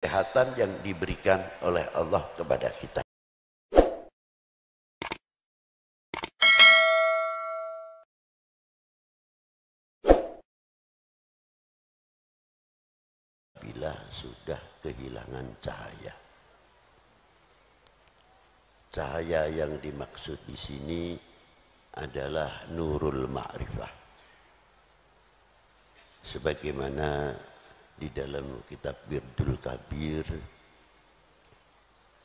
kesehatan yang diberikan oleh Allah kepada kita. Bila sudah kehilangan cahaya. Cahaya yang dimaksud di sini adalah nurul ma'rifah. Sebagaimana di dalam kitab Wirdul Kabir,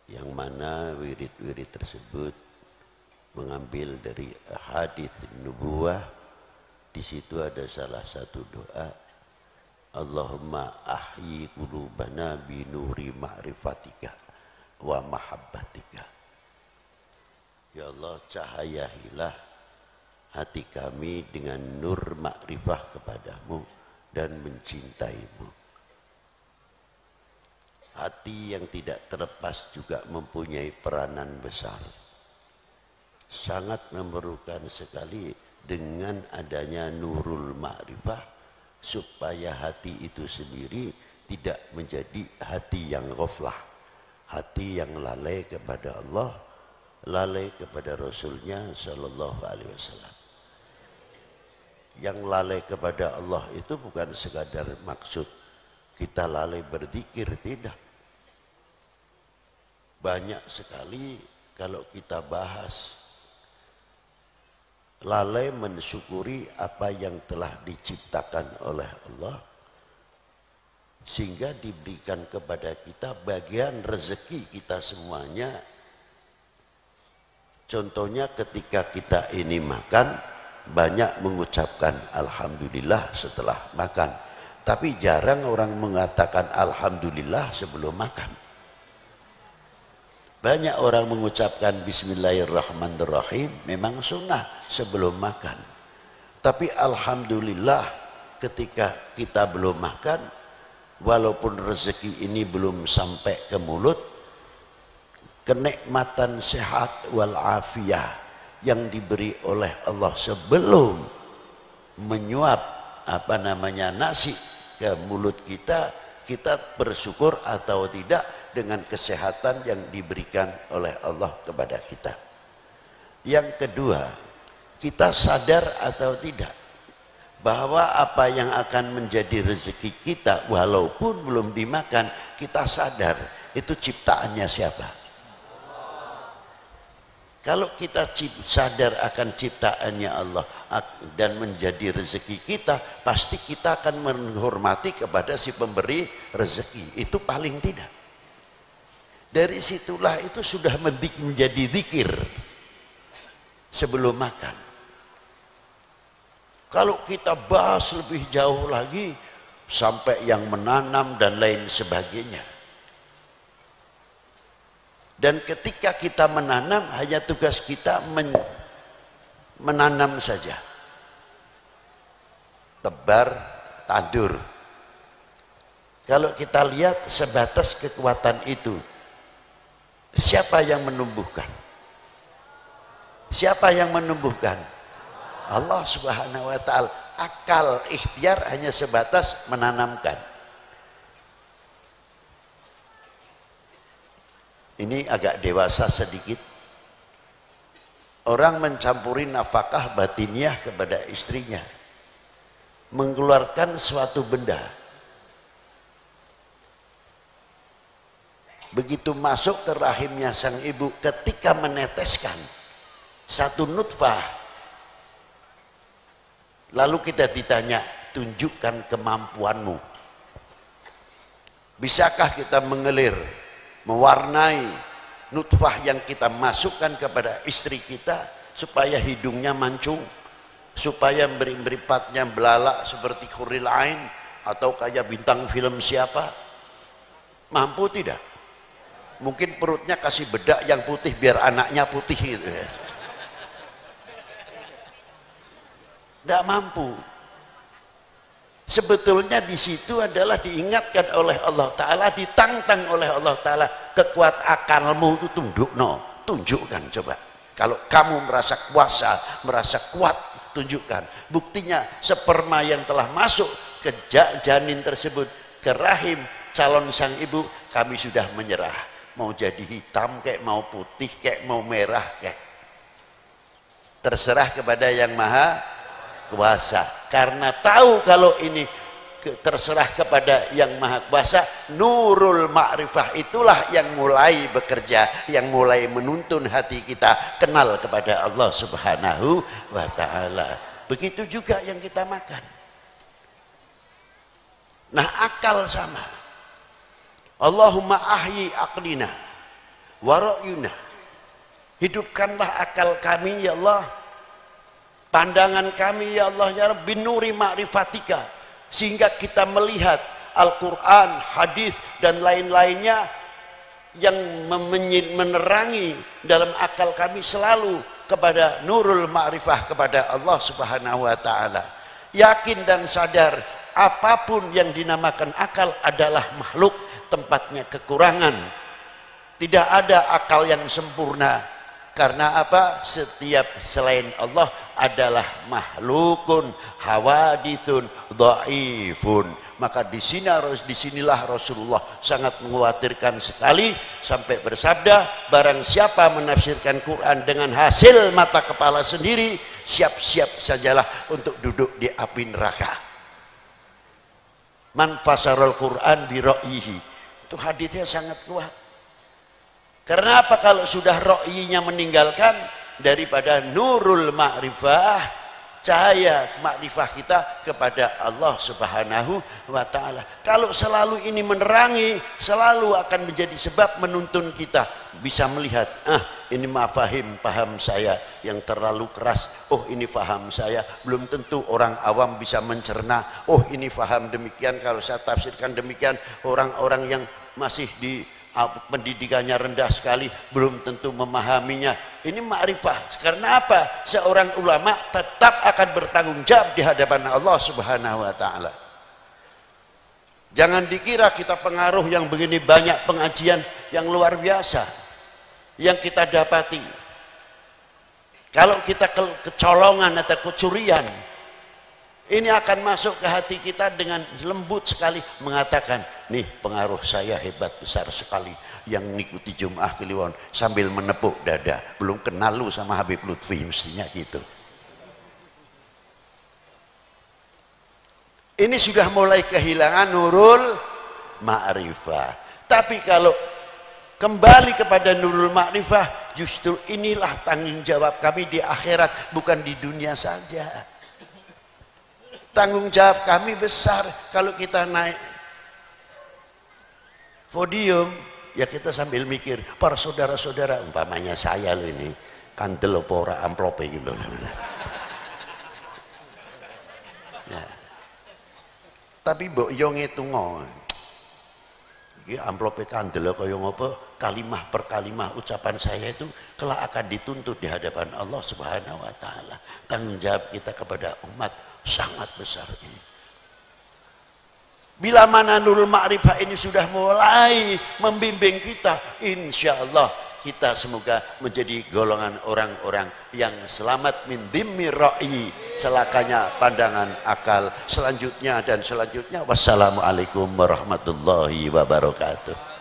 yang mana wirid-wirid tersebut mengambil dari hadis nubuwah. Di situ ada salah satu doa, Allahumma ahyi qulubana bi nuri ma'rifatika wa mahabbatika. Ya Allah, cahayahilah hati kami dengan nur makrifah kepadamu dan mencintaimu. Hati yang tidak terlepas juga mempunyai peranan besar. Sangat memerlukan sekali dengan adanya nurul makrifah supaya hati itu sendiri tidak menjadi hati yang ghaflah, hati yang lalai kepada Allah, lalai kepada Rasulnya Sallallahu Alaihi Wasallam. Yang lalai kepada Allah itu bukan sekadar maksud kita lalai berzikir, tidak. Banyak sekali kalau kita bahas lalai mensyukuri apa yang telah diciptakan oleh Allah, sehingga diberikan kepada kita bagian rezeki kita semuanya. Contohnya ketika kita ini makan, banyak mengucapkan Alhamdulillah setelah makan. Tapi jarang orang mengatakan Alhamdulillah sebelum makan. Banyak orang mengucapkan Bismillahirrahmanirrahim, memang sunnah sebelum makan. Tapi Alhamdulillah ketika kita belum makan, walaupun rezeki ini belum sampai ke mulut, kenikmatan sehat wal afiyah yang diberi oleh Allah sebelum menyuap nasi ke mulut kita, kita bersyukur atau tidak dengan kesehatan yang diberikan oleh Allah kepada kita. Yang kedua, kita sadar atau tidak bahwa apa yang akan menjadi rezeki kita walaupun belum dimakan, kita sadar itu ciptaannya siapa? Kalau kita sadar akan ciptaannya Allah dan menjadi rezeki kita, pasti kita akan menghormati kepada si pemberi rezeki. Itu paling tidak. Dari situlah itu sudah menjadi zikir sebelum makan. Kalau kita bahas lebih jauh lagi, sampai yang menanam dan lain sebagainya. Dan ketika kita menanam, hanya tugas kita menanam saja. Tebar, tandur. Kalau kita lihat sebatas kekuatan itu, siapa yang menumbuhkan? Siapa yang menumbuhkan? Allah Subhanahu wa Ta'ala. Akal, ikhtiar hanya sebatas menanamkan. Ini agak dewasa sedikit. Orang mencampuri nafkah batiniah kepada istrinya, mengeluarkan suatu benda. Begitu masuk ke rahimnya sang ibu, ketika meneteskan satu nutfah, lalu kita ditanya, tunjukkan kemampuanmu. Bisakah kita mengelir, mewarnai nutfah yang kita masukkan kepada istri kita supaya hidungnya mancung, supaya beripatnya belalak seperti Huril Ain atau kayak bintang film siapa? Mampu tidak? Mungkin perutnya kasih bedak yang putih biar anaknya putih gitu ya. Tidak mampu. Sebetulnya di situ adalah diingatkan oleh Allah Ta'ala, ditantang oleh Allah Ta'ala, kekuat akalmu itu tunjukkan coba. Kalau kamu merasa kuasa, merasa kuat, tunjukkan. Buktinya sperma yang telah masuk ke janin tersebut, ke rahim calon sang ibu, kami sudah menyerah. Mau jadi hitam kayak, mau putih kayak, mau merah kayak, terserah kepada yang maha kuasa. Karena tahu kalau ini terserah kepada yang maha kuasa, nurul ma'rifah itulah yang mulai bekerja, yang mulai menuntun hati kita kenal kepada Allah subhanahu wa ta'ala. Begitu juga yang kita makan. Nah, akal sama. Allahumma ahyi aqlina wa ra'yuna. Hidupkanlah akal kami ya Allah, pandangan kami ya Allah ya Rabbi, binuri ma'rifatika, sehingga kita melihat Al-Quran, hadis dan lain-lainnya yang menerangi dalam akal kami selalu kepada nurul ma'rifah, kepada Allah subhanahu wa ta'ala. Yakin dan sadar apapun yang dinamakan akal adalah makhluk, tempatnya kekurangan. Tidak ada akal yang sempurna. Karena apa? Setiap selain Allah adalah makhlukun, hawadithun, dhaifun. Maka disinilah Rasulullah sangat mengkhawatirkan sekali sampai bersabda, barang siapa menafsirkan Quran dengan hasil mata kepala sendiri, siap-siap sajalah untuk duduk di api neraka. Man fasarul Quran bi ra'yihi. Itu hadisnya sangat kuat. Karena apa? Kalau sudah ra'yinya meninggalkan daripada nurul ma'rifah, cahaya makrifah kita kepada Allah subhanahu wa ta'ala. Kalau selalu ini menerangi, selalu akan menjadi sebab menuntun kita bisa melihat, ini paham saya yang terlalu keras, oh ini paham saya, belum tentu orang awam bisa mencerna, oh ini paham demikian, kalau saya tafsirkan demikian, orang-orang yang masih di pendidikannya rendah sekali belum tentu memahaminya. Ini ma'rifah. Karena apa? Seorang ulama tetap akan bertanggung jawab di hadapan Allah subhanahu wa ta'ala. Jangan dikira kita pengaruh yang begini banyak pengajian yang luar biasa yang kita dapati. Kalau kita kecolongan atau kecurian, ini akan masuk ke hati kita dengan lembut sekali mengatakan, nih pengaruh saya hebat besar sekali, yang mengikuti Jum'ah Kliwon sambil menepuk dada, belum kenal lu sama Habib Lutfi, mestinya gitu. Ini sudah mulai kehilangan nurul ma'rifah. Tapi kalau kembali kepada nurul ma'rifah, justru inilah tanggung jawab kami di akhirat, bukan di dunia saja. Tanggung jawab kami besar. Kalau kita naik podium, ya kita sambil mikir, para saudara-saudara, umpamanya saya loh ini, kandel apa ora amplope gitu loh. Ya. Tapi mbok yo ngitungo. Iki amplope kandel kaya ngopo, kalimah per kalimah ucapan saya itu kelak akan dituntut di hadapan Allah Subhanahu wa taala. Tanggung jawab kita kepada umat sangat besar ini. Bila mana nurul ma'rifah ini sudah mulai membimbing kita, insya Allah kita semoga menjadi golongan orang-orang yang selamat min dhimmi ra'yi, celakanya pandangan akal. Selanjutnya dan selanjutnya, wassalamualaikum warahmatullahi wabarakatuh.